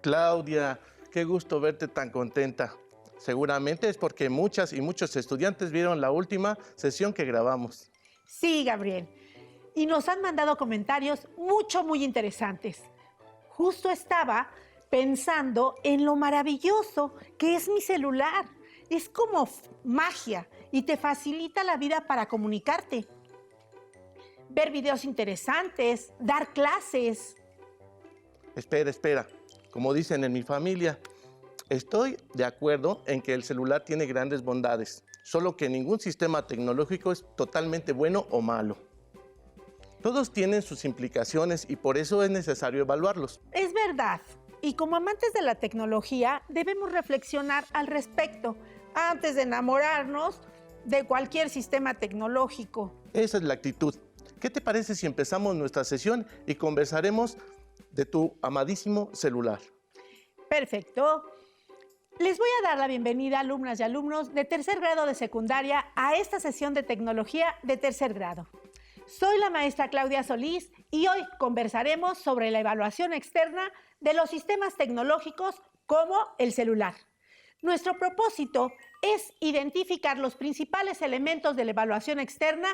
Claudia, qué gusto verte tan contenta. Seguramente es porque muchas y muchos estudiantes vieron la última sesión que grabamos. Sí, Gabriel. Y nos han mandado comentarios muy interesantes. Justo estaba pensando en lo maravilloso que es mi celular. Es como magia y te facilita la vida para comunicarte. Ver videos interesantes, dar clases. Espera. Como dicen en mi familia, estoy de acuerdo en que el celular tiene grandes bondades, solo que ningún sistema tecnológico es totalmente bueno o malo. Todos tienen sus implicaciones y por eso es necesario evaluarlos. Es verdad. Y como amantes de la tecnología, debemos reflexionar al respecto antes de enamorarnos de cualquier sistema tecnológico. Esa es la actitud. ¿Qué te parece si empezamos nuestra sesión y conversaremos de tu amadísimo celular? Perfecto. Les voy a dar la bienvenida, alumnas y alumnos de tercer grado de secundaria, a esta sesión de tecnología de tercer grado. Soy la maestra Claudia Solís y hoy conversaremos sobre la evaluación externa de los sistemas tecnológicos como el celular. Nuestro propósito es identificar los principales elementos de la evaluación externa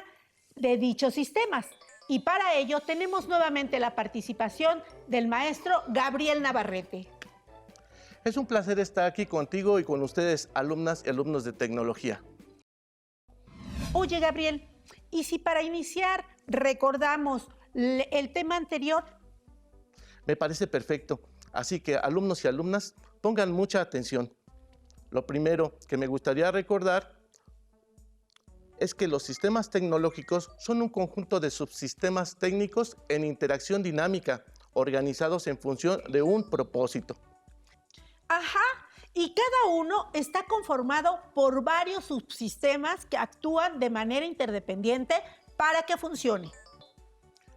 de dichos sistemas. Y para ello tenemos nuevamente la participación del maestro Gabriel Navarrete. Es un placer estar aquí contigo y con ustedes, alumnas y alumnos de tecnología. Oye, Gabriel, ¿y si para iniciar recordamos el tema anterior? Me parece perfecto. Así que, alumnos y alumnas, pongan mucha atención. Lo primero que me gustaría recordar es que los sistemas tecnológicos son un conjunto de subsistemas técnicos en interacción dinámica, organizados en función de un propósito. Ajá, y cada uno está conformado por varios subsistemas que actúan de manera interdependiente para que funcione.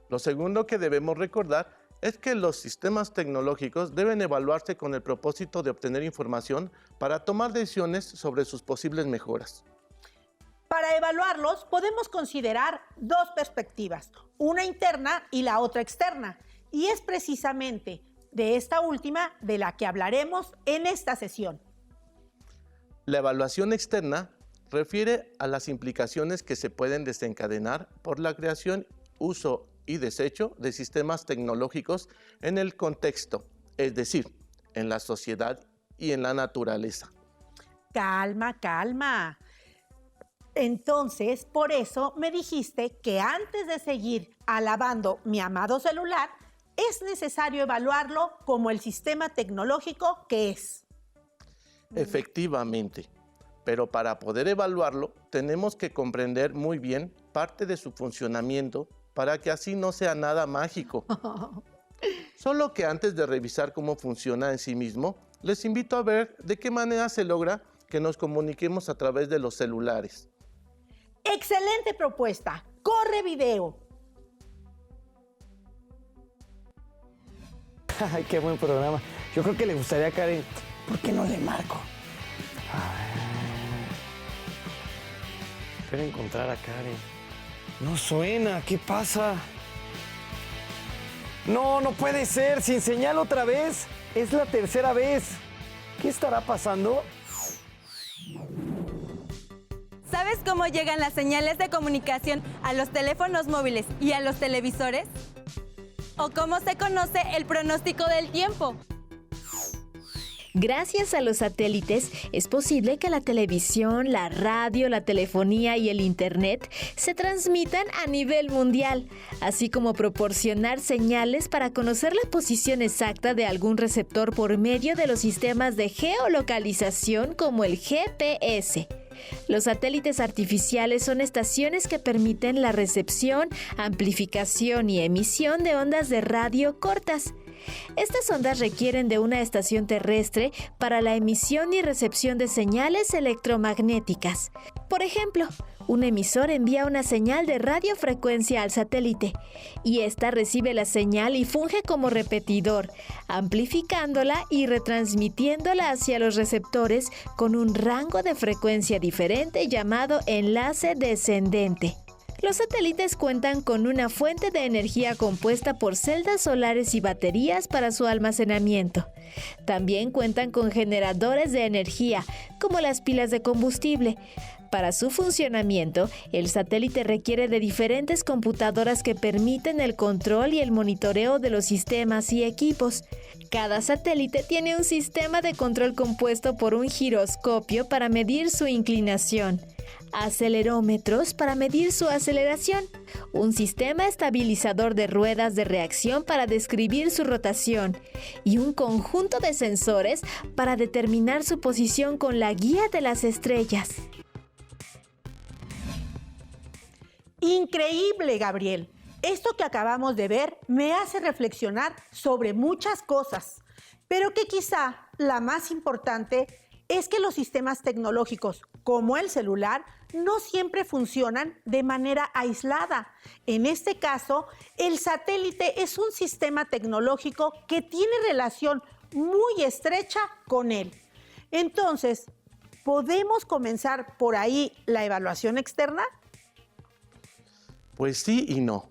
Lo segundo que debemos recordar es que los sistemas tecnológicos deben evaluarse con el propósito de obtener información para tomar decisiones sobre sus posibles mejoras. Para evaluarlos podemos considerar dos perspectivas, una interna y la otra externa, y es precisamente de esta última de la que hablaremos en esta sesión. La evaluación externa refiere a las implicaciones que se pueden desencadenar por la creación, uso y desecho de sistemas tecnológicos en el contexto, es decir, en la sociedad y en la naturaleza. Calma. Entonces, por eso me dijiste que antes de seguir alabando mi amado celular, es necesario evaluarlo como el sistema tecnológico que es. Efectivamente, pero para poder evaluarlo tenemos que comprender muy bien parte de su funcionamiento para que así no sea nada mágico. Solo que antes de revisar cómo funciona en sí mismo, les invito a ver de qué manera se logra que nos comuniquemos a través de los celulares. ¡Excelente propuesta! ¡Corre video! Ay, qué buen programa. Yo creo que le gustaría a Karen. ¿Por qué no le marco? A ver. Espero encontrar a Karen. No suena. ¿Qué pasa? No puede ser. Sin señal otra vez. Es la tercera vez. ¿Qué estará pasando? ¿Sabes cómo llegan las señales de comunicación a los teléfonos móviles y a los televisores? ¿O cómo se conoce el pronóstico del tiempo? Gracias a los satélites es posible que la televisión, la radio, la telefonía y el internet se transmitan a nivel mundial, así como proporcionar señales para conocer la posición exacta de algún receptor por medio de los sistemas de geolocalización como el GPS. Los satélites artificiales son estaciones que permiten la recepción, amplificación y emisión de ondas de radio cortas. Estas ondas requieren de una estación terrestre para la emisión y recepción de señales electromagnéticas. Por ejemplo, un emisor envía una señal de radiofrecuencia al satélite y ésta recibe la señal y funge como repetidor, amplificándola y retransmitiéndola hacia los receptores con un rango de frecuencia diferente llamado enlace descendente. Los satélites cuentan con una fuente de energía compuesta por celdas solares y baterías para su almacenamiento. También cuentan con generadores de energía, como las pilas de combustible. Para su funcionamiento, el satélite requiere de diferentes computadoras que permiten el control y el monitoreo de los sistemas y equipos. Cada satélite tiene un sistema de control compuesto por un giroscopio para medir su inclinación, acelerómetros para medir su aceleración, un sistema estabilizador de ruedas de reacción para describir su rotación y un conjunto de sensores para determinar su posición con la guía de las estrellas. Increíble, Gabriel. Esto que acabamos de ver me hace reflexionar sobre muchas cosas, pero que quizá la más importante es que los sistemas tecnológicos, como el celular, no siempre funcionan de manera aislada. En este caso, el satélite es un sistema tecnológico que tiene relación muy estrecha con él. Entonces, ¿podemos comenzar por ahí la evaluación externa? Pues sí y no.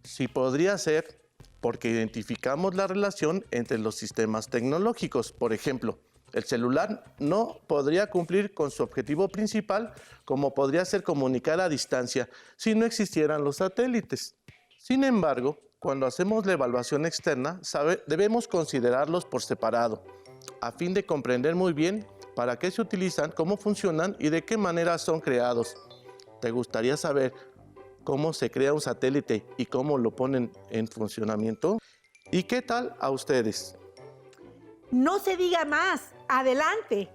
Sí podría ser porque identificamos la relación entre los sistemas tecnológicos. Por ejemplo, el celular no podría cumplir con su objetivo principal, como podría ser comunicar a distancia, si no existieran los satélites. Sin embargo, cuando hacemos la evaluación externa, debemos considerarlos por separado, a fin de comprender muy bien para qué se utilizan, cómo funcionan y de qué manera son creados. ¿Te gustaría saber cómo se crea un satélite y cómo lo ponen en funcionamiento? ¿Y qué tal a ustedes? No se diga más. ¡Adelante!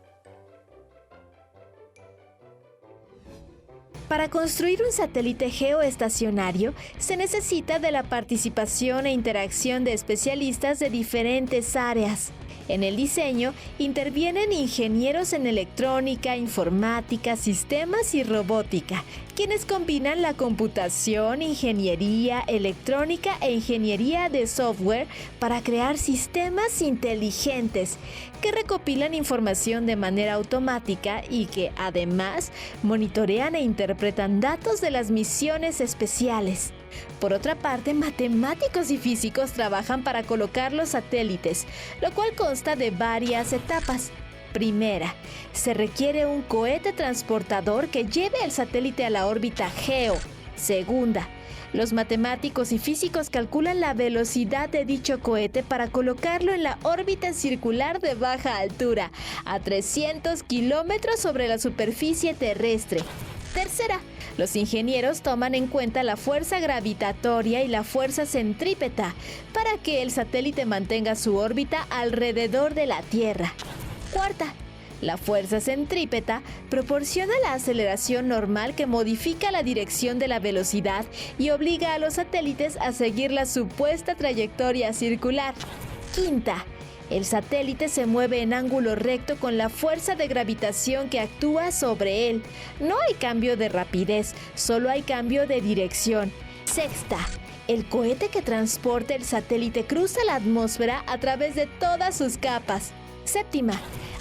Para construir un satélite geoestacionario se necesita de la participación e interacción de especialistas de diferentes áreas. En el diseño intervienen ingenieros en electrónica, informática, sistemas y robótica, quienes combinan la computación, ingeniería, electrónica e ingeniería de software para crear sistemas inteligentes que recopilan información de manera automática y que, además, monitorean e interpretan datos de las misiones especiales. Por otra parte, matemáticos y físicos trabajan para colocar los satélites, lo cual consta de varias etapas. Primera, se requiere un cohete transportador que lleve el satélite a la órbita geo. Segunda, los matemáticos y físicos calculan la velocidad de dicho cohete para colocarlo en la órbita circular de baja altura, a 300 kilómetros sobre la superficie terrestre. Tercera, los ingenieros toman en cuenta la fuerza gravitatoria y la fuerza centrípeta para que el satélite mantenga su órbita alrededor de la Tierra. Cuarta, la fuerza centrípeta proporciona la aceleración normal que modifica la dirección de la velocidad y obliga a los satélites a seguir la supuesta trayectoria circular. Quinta, el satélite se mueve en ángulo recto con la fuerza de gravitación que actúa sobre él. No hay cambio de rapidez, solo hay cambio de dirección. Sexta, el cohete que transporta el satélite cruza la atmósfera a través de todas sus capas. Séptima,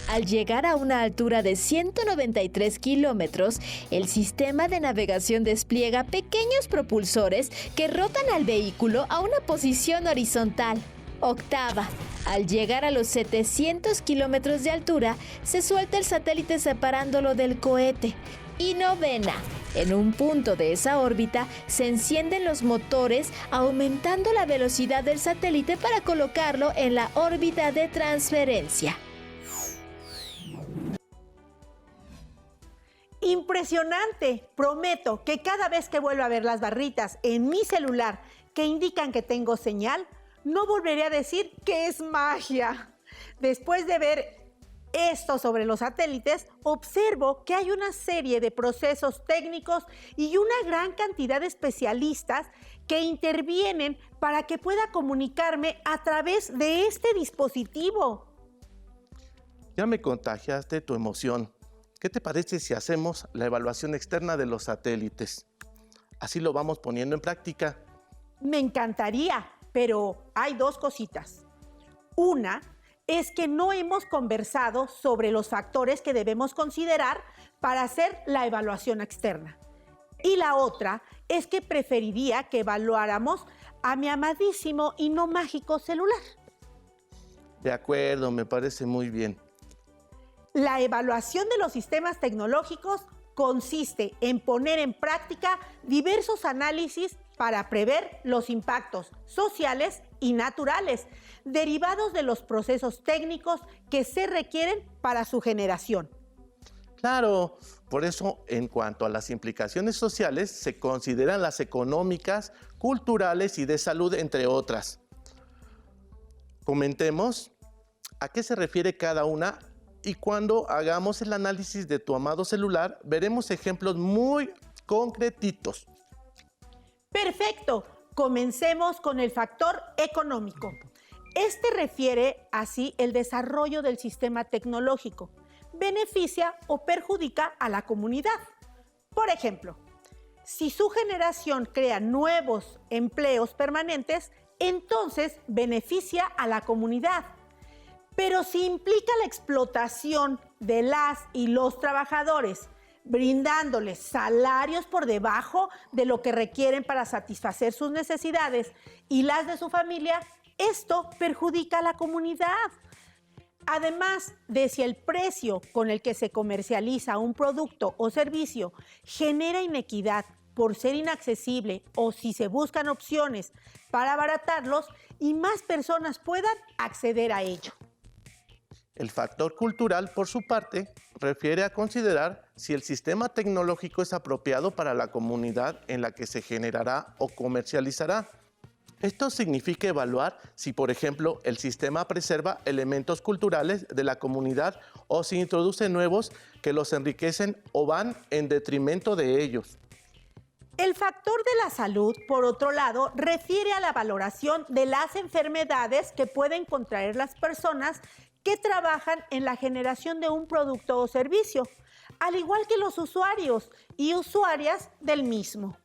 al llegar a una altura de 193 kilómetros, el sistema de navegación despliega pequeños propulsores que rotan al vehículo a una posición horizontal. Octava, al llegar a los 700 kilómetros de altura, se suelta el satélite separándolo del cohete. Y novena, en un punto de esa órbita se encienden los motores, aumentando la velocidad del satélite para colocarlo en la órbita de transferencia. ¡Impresionante! Prometo que cada vez que vuelva a ver las barritas en mi celular que indican que tengo señal, no volveré a decir que es magia. Después de ver esto sobre los satélites, observo que hay una serie de procesos técnicos y una gran cantidad de especialistas que intervienen para que pueda comunicarme a través de este dispositivo. Ya me contagiaste tu emoción. ¿Qué te parece si hacemos la evaluación externa de los satélites? Así lo vamos poniendo en práctica. Me encantaría, pero hay dos cositas. Una es que no hemos conversado sobre los factores que debemos considerar para hacer la evaluación externa. Y la otra es que preferiría que evaluáramos a mi amadísimo y no mágico celular. De acuerdo, me parece muy bien. La evaluación de los sistemas tecnológicos consiste en poner en práctica diversos análisis para prever los impactos sociales y naturales derivados de los procesos técnicos que se requieren para su generación. Claro, por eso en cuanto a las implicaciones sociales se consideran las económicas, culturales y de salud, entre otras. Comentemos a qué se refiere cada una y cuando hagamos el análisis de tu amado celular veremos ejemplos muy concretitos. Perfecto, comencemos con el factor económico. Este refiere así el desarrollo del sistema tecnológico. Beneficia o perjudica a la comunidad. Por ejemplo, si su generación crea nuevos empleos permanentes, entonces beneficia a la comunidad. Pero si implica la explotación de las y los trabajadores, brindándoles salarios por debajo de lo que requieren para satisfacer sus necesidades y las de su familia, esto perjudica a la comunidad. Además de si el precio con el que se comercializa un producto o servicio genera inequidad por ser inaccesible o si se buscan opciones para abaratarlos y más personas puedan acceder a ello. El factor cultural, por su parte, refiere a considerar si el sistema tecnológico es apropiado para la comunidad en la que se generará o comercializará. Esto significa evaluar si, por ejemplo, el sistema preserva elementos culturales de la comunidad o si introduce nuevos que los enriquecen o van en detrimento de ellos. El factor de la salud, por otro lado, refiere a la valoración de las enfermedades que pueden contraer las personas que trabajan en la generación de un producto o servicio, al igual que los usuarios y usuarias del mismo.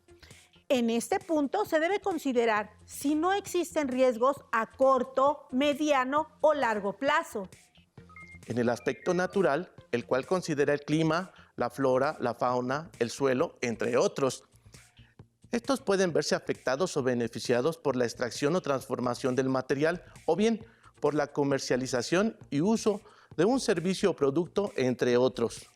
En este punto se debe considerar si no existen riesgos a corto, mediano o largo plazo. En el aspecto natural, el cual considera el clima, la flora, la fauna, el suelo, entre otros. Estos pueden verse afectados o beneficiados por la extracción o transformación del material o bien por la comercialización y uso de un servicio o producto, entre otros.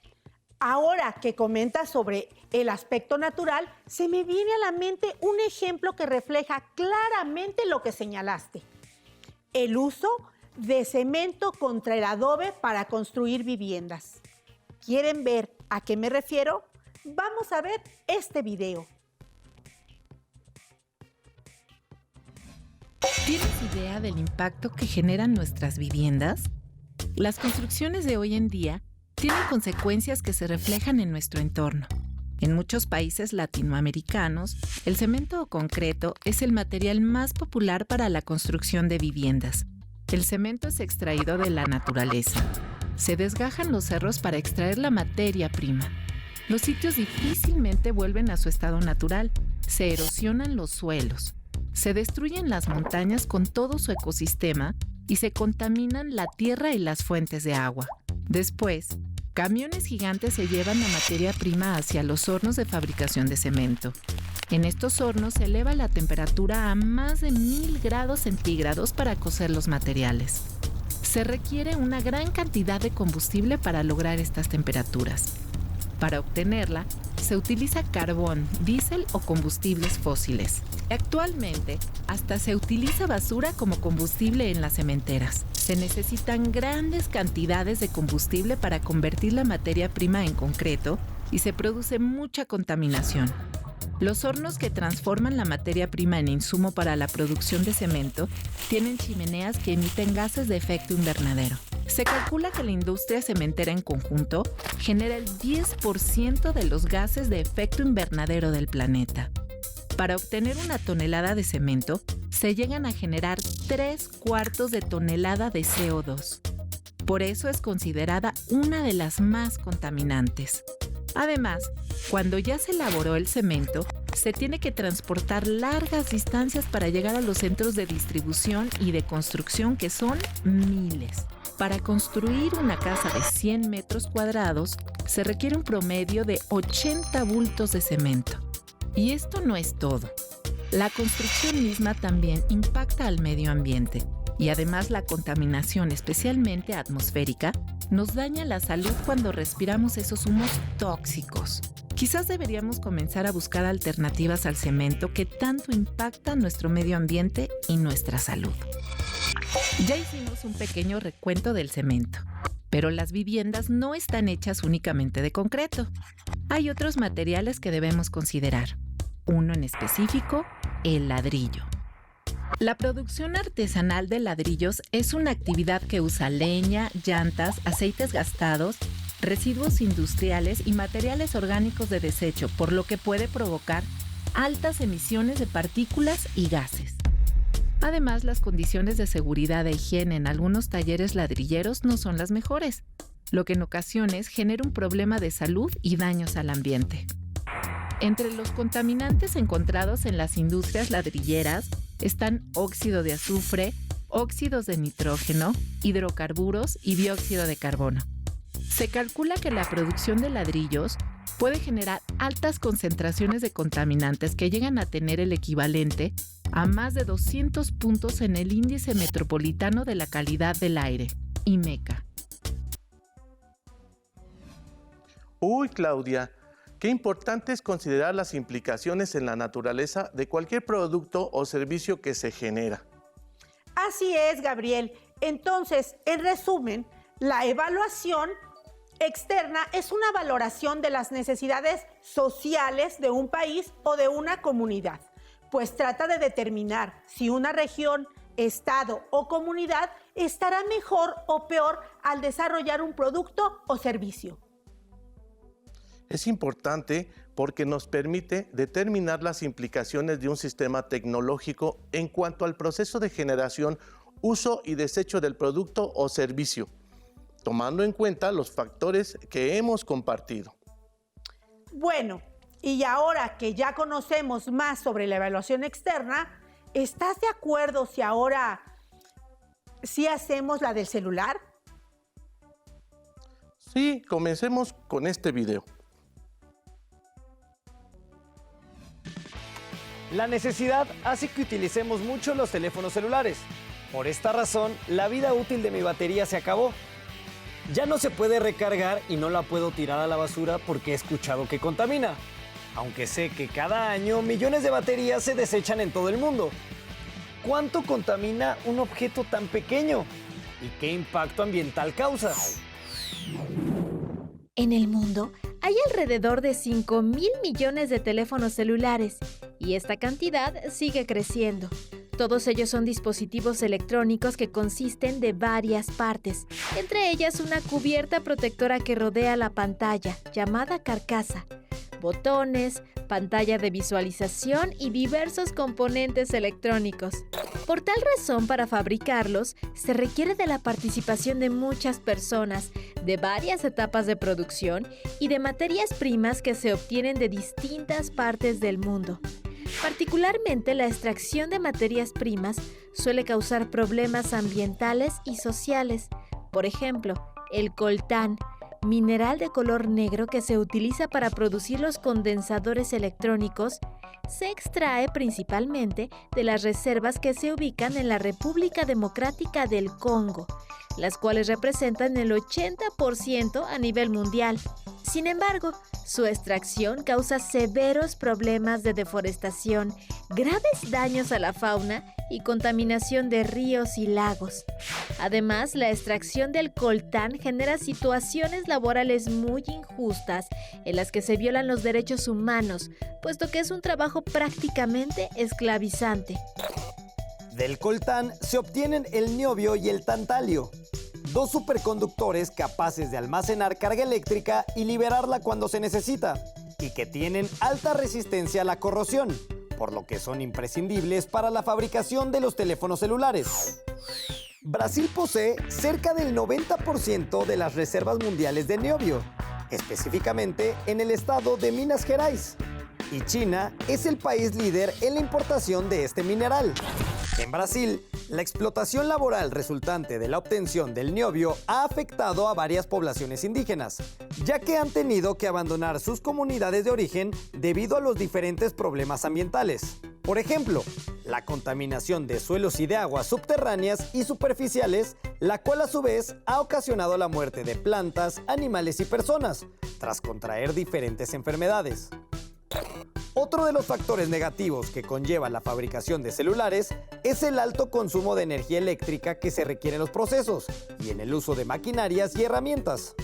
Ahora que comentas sobre el aspecto natural, se me viene a la mente un ejemplo que refleja claramente lo que señalaste. El uso de cemento contra el adobe para construir viviendas. ¿Quieren ver a qué me refiero? Vamos a ver este video. ¿Tienes idea del impacto que generan nuestras viviendas? Las construcciones de hoy en día tienen consecuencias que se reflejan en nuestro entorno. En muchos países latinoamericanos, el cemento o concreto es el material más popular para la construcción de viviendas. El cemento es extraído de la naturaleza. Se desgajan los cerros para extraer la materia prima. Los sitios difícilmente vuelven a su estado natural. Se erosionan los suelos. Se destruyen las montañas con todo su ecosistema y se contaminan la tierra y las fuentes de agua. Después, camiones gigantes se llevan la materia prima hacia los hornos de fabricación de cemento. En estos hornos se eleva la temperatura a más de 1000 grados centígrados para cocer los materiales. Se requiere una gran cantidad de combustible para lograr estas temperaturas. Para obtenerla, se utiliza carbón, diésel o combustibles fósiles. Actualmente, hasta se utiliza basura como combustible en las cementeras. Se necesitan grandes cantidades de combustible para convertir la materia prima en concreto y se produce mucha contaminación. Los hornos que transforman la materia prima en insumo para la producción de cemento tienen chimeneas que emiten gases de efecto invernadero. Se calcula que la industria cementera en conjunto genera el 10% de los gases de efecto invernadero del planeta. Para obtener una tonelada de cemento, se llegan a generar 3/4 de tonelada de CO2. Por eso es considerada una de las más contaminantes. Además, cuando ya se elaboró el cemento, se tiene que transportar largas distancias para llegar a los centros de distribución y de construcción, que son miles. Para construir una casa de 100 metros cuadrados, se requiere un promedio de 80 bultos de cemento. Y esto no es todo. La construcción misma también impacta al medio ambiente y además la contaminación, especialmente atmosférica, nos daña la salud cuando respiramos esos humos tóxicos. Quizás deberíamos comenzar a buscar alternativas al cemento que tanto impactan nuestro medio ambiente y nuestra salud. Ya hicimos un pequeño recuento del cemento, pero las viviendas no están hechas únicamente de concreto. Hay otros materiales que debemos considerar. Uno en específico, el ladrillo. La producción artesanal de ladrillos es una actividad que usa leña, llantas, aceites gastados, residuos industriales y materiales orgánicos de desecho, por lo que puede provocar altas emisiones de partículas y gases. Además, las condiciones de seguridad e higiene en algunos talleres ladrilleros no son las mejores, lo que en ocasiones genera un problema de salud y daños al ambiente. Entre los contaminantes encontrados en las industrias ladrilleras están óxido de azufre, óxidos de nitrógeno, hidrocarburos y dióxido de carbono. Se calcula que la producción de ladrillos puede generar altas concentraciones de contaminantes que llegan a tener el equivalente a más de 200 puntos en el Índice Metropolitano de la Calidad del Aire, IMECA. Uy, Claudia, qué importante es considerar las implicaciones en la naturaleza de cualquier producto o servicio que se genera. Así es, Gabriel. Entonces, en resumen, la evaluación externa es una valoración de las necesidades sociales de un país o de una comunidad, pues trata de determinar si una región, estado o comunidad estará mejor o peor al desarrollar un producto o servicio. Es importante porque nos permite determinar las implicaciones de un sistema tecnológico en cuanto al proceso de generación, uso y desecho del producto o servicio, tomando en cuenta los factores que hemos compartido. Bueno, y ahora que ya conocemos más sobre la evaluación externa, ¿estás de acuerdo si ahora sí hacemos la del celular? Sí, comencemos con este video. La necesidad hace que utilicemos mucho los teléfonos celulares. Por esta razón, la vida útil de mi batería se acabó. Ya no se puede recargar y no la puedo tirar a la basura porque he escuchado que contamina. Aunque sé que cada año millones de baterías se desechan en todo el mundo. ¿Cuánto contamina un objeto tan pequeño? ¿Y qué impacto ambiental causa? En el mundo hay alrededor de 5.000 millones de teléfonos celulares y esta cantidad sigue creciendo. Todos ellos son dispositivos electrónicos que consisten de varias partes, entre ellas una cubierta protectora que rodea la pantalla, llamada carcasa, botones, pantalla de visualización y diversos componentes electrónicos. Por tal razón, para fabricarlos, se requiere de la participación de muchas personas, de varias etapas de producción y de materias primas que se obtienen de distintas partes del mundo. Particularmente, la extracción de materias primas suele causar problemas ambientales y sociales. Por ejemplo, el coltán, mineral de color negro que se utiliza para producir los condensadores electrónicos, se extrae principalmente de las reservas que se ubican en la República Democrática del Congo, las cuales representan el 80% a nivel mundial. Sin embargo, su extracción causa severos problemas de deforestación, graves daños a la fauna y contaminación de ríos y lagos. Además, la extracción del coltán genera situaciones laborales muy injustas en las que se violan los derechos humanos, puesto que es un trabajo prácticamente esclavizante. Del coltán se obtienen el niobio y el tantalio, dos superconductores capaces de almacenar carga eléctrica y liberarla cuando se necesita, y que tienen alta resistencia a la corrosión, por lo que son imprescindibles para la fabricación de los teléfonos celulares. Brasil posee cerca del 90% de las reservas mundiales de niobio, específicamente en el estado de Minas Gerais, y China es el país líder en la importación de este mineral. En Brasil, la explotación laboral resultante de la obtención del niobio ha afectado a varias poblaciones indígenas, ya que han tenido que abandonar sus comunidades de origen debido a los diferentes problemas ambientales. Por ejemplo, la contaminación de suelos y de aguas subterráneas y superficiales, la cual a su vez ha ocasionado la muerte de plantas, animales y personas, tras contraer diferentes enfermedades. Otro de los factores negativos que conlleva la fabricación de celulares es el alto consumo de energía eléctrica que se requiere en los procesos y en el uso de maquinarias y herramientas.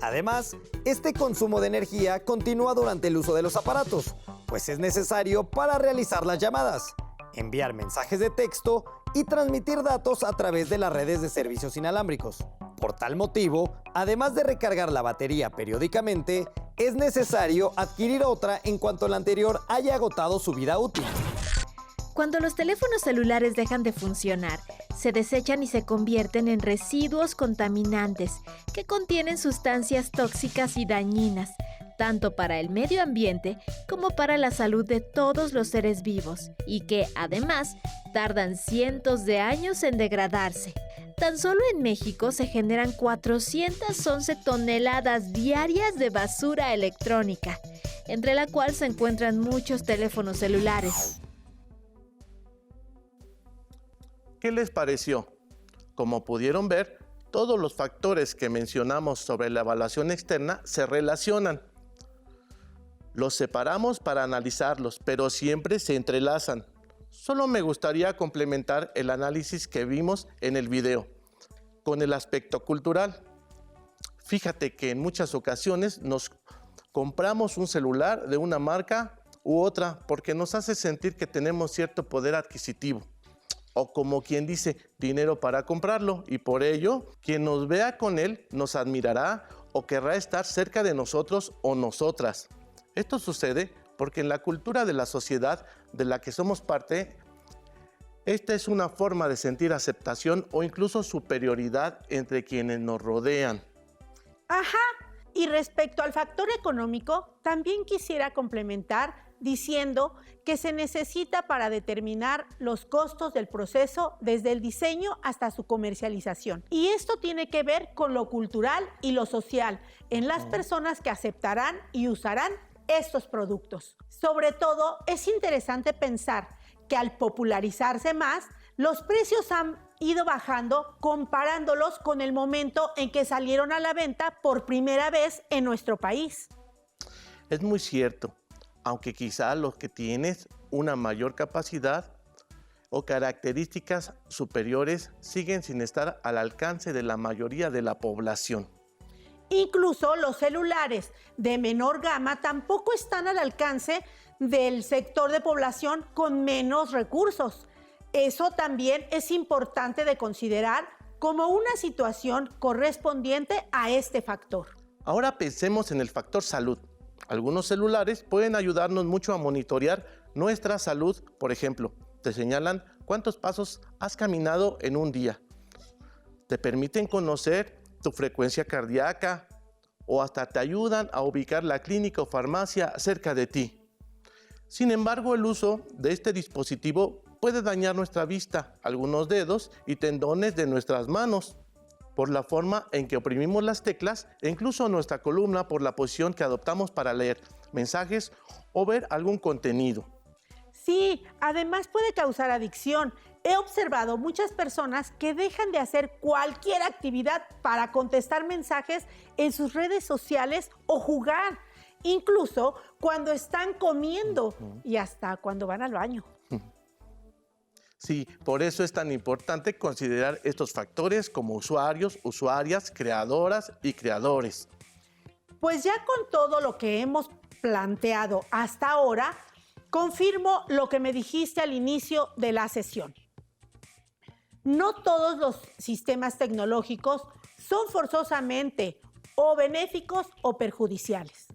Además, este consumo de energía continúa durante el uso de los aparatos, pues es necesario para realizar las llamadas, enviar mensajes de texto y transmitir datos a través de las redes de servicios inalámbricos. Por tal motivo, además de recargar la batería periódicamente, es necesario adquirir otra en cuanto la anterior haya agotado su vida útil. Cuando los teléfonos celulares dejan de funcionar, se desechan y se convierten en residuos contaminantes que contienen sustancias tóxicas y dañinas, tanto para el medio ambiente como para la salud de todos los seres vivos, y que, además, tardan cientos de años en degradarse. Tan solo en México se generan 411 toneladas diarias de basura electrónica, entre la cual se encuentran muchos teléfonos celulares. ¿Qué les pareció? Como pudieron ver, todos los factores que mencionamos sobre la evaluación externa se relacionan. Los separamos para analizarlos, pero siempre se entrelazan. Solo me gustaría complementar el análisis que vimos en el video con el aspecto cultural. Fíjate que en muchas ocasiones nos compramos un celular de una marca u otra porque nos hace sentir que tenemos cierto poder adquisitivo, o como quien dice, dinero para comprarlo, y por ello quien nos vea con él nos admirará o querrá estar cerca de nosotros o nosotras. Esto sucede porque en la cultura de la sociedad de la que somos parte, esta es una forma de sentir aceptación o incluso superioridad entre quienes nos rodean. Ajá. Y respecto al factor económico, también quisiera complementar diciendo que se necesita para determinar los costos del proceso desde el diseño hasta su comercialización. Y esto tiene que ver con lo cultural y lo social en las personas que aceptarán y usarán estos productos. Sobre todo, es interesante pensar que al popularizarse más, los precios han ido bajando comparándolos con el momento en que salieron a la venta por primera vez en nuestro país. Es muy cierto, aunque quizá los que tienes una mayor capacidad o características superiores siguen sin estar al alcance de la mayoría de la población. Incluso los celulares de menor gama tampoco están al alcance del sector de población con menos recursos. Eso también es importante de considerar como una situación correspondiente a este factor. Ahora pensemos en el factor salud. Algunos celulares pueden ayudarnos mucho a monitorear nuestra salud. Por ejemplo, te señalan cuántos pasos has caminado en un día. Te permiten conocer tu frecuencia cardíaca o hasta te ayudan a ubicar la clínica o farmacia cerca de ti. Sin embargo, el uso de este dispositivo puede dañar nuestra vista, algunos dedos y tendones de nuestras manos, por la forma en que oprimimos las teclas e incluso nuestra columna por la posición que adoptamos para leer mensajes o ver algún contenido. Sí, además puede causar adicción. He observado muchas personas que dejan de hacer cualquier actividad para contestar mensajes en sus redes sociales o jugar, incluso cuando están comiendo y hasta cuando van al baño. Sí, por eso es tan importante considerar estos factores como usuarios, usuarias, creadoras y creadores. Pues ya con todo lo que hemos planteado hasta ahora, confirmo lo que me dijiste al inicio de la sesión. No todos los sistemas tecnológicos son forzosamente o benéficos o perjudiciales.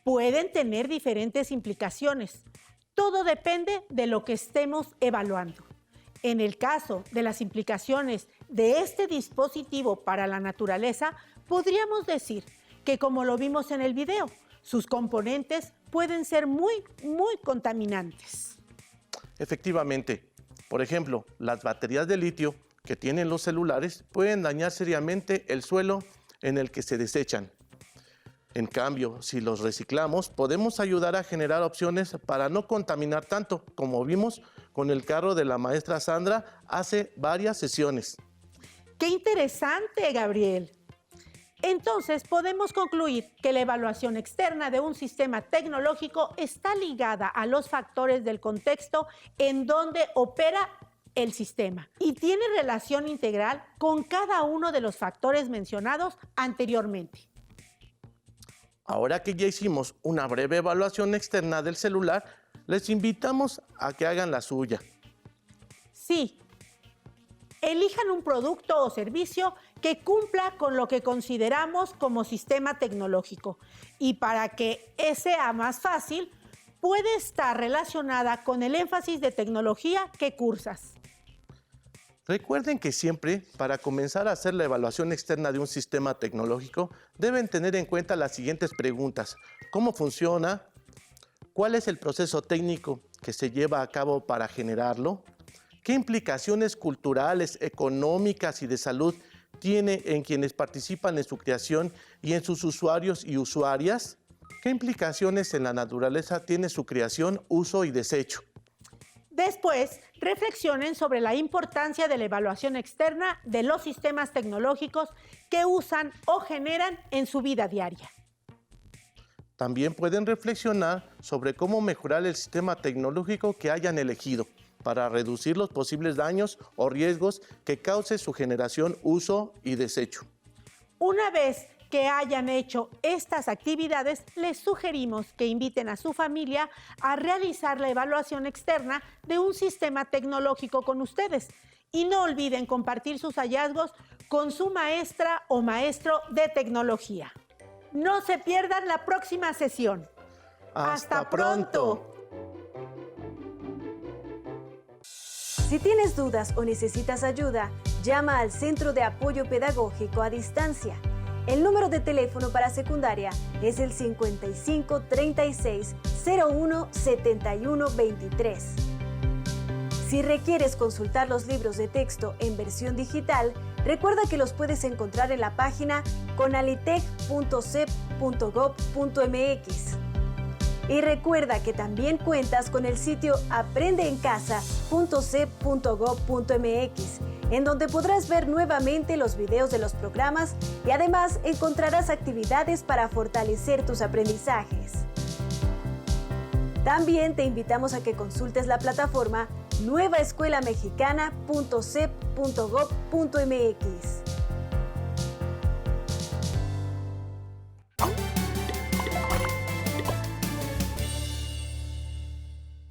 Pueden tener diferentes implicaciones. Todo depende de lo que estemos evaluando. En el caso de las implicaciones de este dispositivo para la naturaleza, podríamos decir que, como lo vimos en el video, sus componentes pueden ser muy contaminantes. Efectivamente, Por ejemplo, las baterías de litio que tienen los celulares pueden dañar seriamente el suelo en el que se desechan. En cambio, si los reciclamos, podemos ayudar a generar opciones para no contaminar tanto, como vimos con el carro de la maestra Sandra hace varias sesiones. ¡Qué interesante, Gabriel! Entonces, podemos concluir que la evaluación externa de un sistema tecnológico está ligada a los factores del contexto en donde opera el sistema y tiene relación integral con cada uno de los factores mencionados anteriormente. Ahora que ya hicimos una breve evaluación externa del celular, les invitamos a que hagan la suya. Sí, elijan un producto o servicio que cumpla con lo que consideramos como sistema tecnológico y para que sea más fácil, puede estar relacionada con el énfasis de tecnología que cursas. Recuerden que siempre, para comenzar a hacer la evaluación externa de un sistema tecnológico, deben tener en cuenta las siguientes preguntas. ¿Cómo funciona? ¿Cuál es el proceso técnico que se lleva a cabo para generarlo? ¿Qué implicaciones culturales, económicas y de salud tiene en quienes participan en su creación y en sus usuarios y usuarias? ¿Qué implicaciones en la naturaleza tiene su creación, uso y desecho? Después, reflexionen sobre la importancia de la evaluación externa de los sistemas tecnológicos que usan o generan en su vida diaria. También pueden reflexionar sobre cómo mejorar el sistema tecnológico que hayan elegido para reducir los posibles daños o riesgos que cause su generación, uso y desecho. Una vez que hayan hecho estas actividades, les sugerimos que inviten a su familia a realizar la evaluación externa de un sistema tecnológico con ustedes y no olviden compartir sus hallazgos con su maestra o maestro de tecnología. No se pierdan la próxima sesión. ¡Hasta pronto! Si tienes dudas o necesitas ayuda, llama al Centro de Apoyo Pedagógico a Distancia. El número de teléfono para secundaria es el 55 36 01 71 23. Si requieres consultar los libros de texto en versión digital, recuerda que los puedes encontrar en la página conalitec.cep.gov.mx. Y recuerda que también cuentas con el sitio aprendeencasa.cep.gov.mx, en donde podrás ver nuevamente los videos de los programas y además encontrarás actividades para fortalecer tus aprendizajes. También te invitamos a que consultes la plataforma nuevaescuelamexicana.cep.gov.mx.